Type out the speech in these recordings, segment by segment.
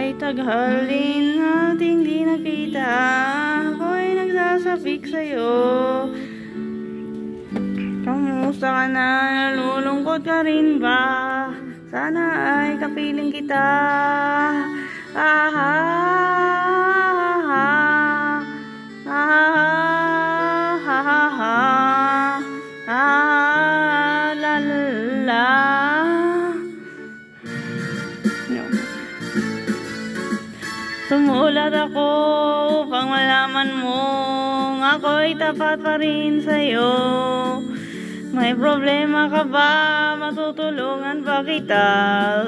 Kahit taghal din nating di nakita, ako'y nagsasabik sa'yo. Kamusta ka na? Nalulungkot ka rin ba? Sana ay kapiling kita. La la la. Sumulat ako upang malaman mong ako'y tapat pa rin sa'yo. May problema ka ba? Matutulungan ba kita?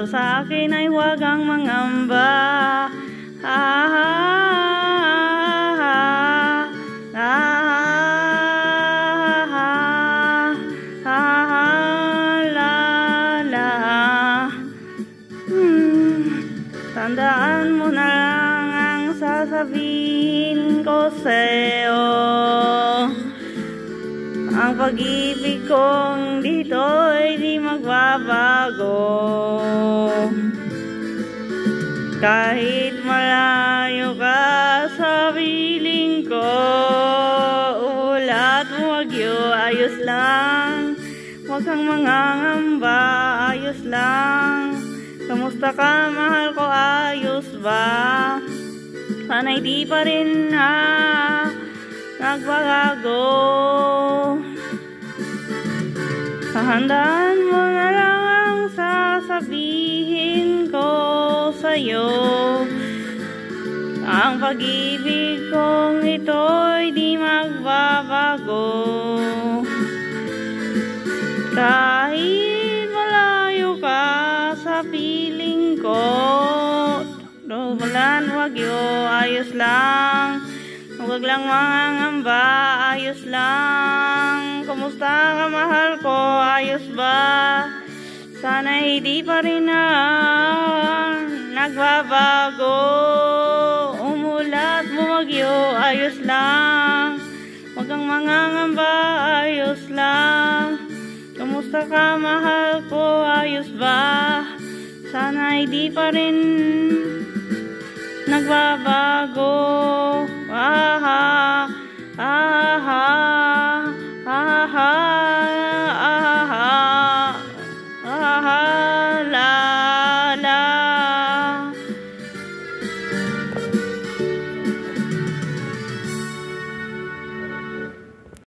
Sa akin ay huwag kang mangamba. Tandaan mo na lang ang sasabihin ko sa'yo. Ang pag-ibig kong dito ay di magbabago. Kahit malayo ka sa piling ko, ulat mo wagyo, ayos lang. Huwag kang mangangamba, ayos lang. Kamusta ka, mahal ko, ayos ba? Sana'y di pa rin nagbago. Handaan mo na lang ang sasabihin ko sa'yo. Ang pag-ibig kong ito'y di magbabago. Kahit malayo ka sa piling ko, walan wagyo, ayos lang. Huwag lang mangangamba, ayos lang. Kumusta ka, mahal ko, ayos ba? Sana'y di pa rin nagbabago. Umulat bumagyo, ayos lang. Huwag kang mangangamba, ayos lang. Kumusta ka, mahal ko, ayos ba? Sana'y di pa rin nagbabago.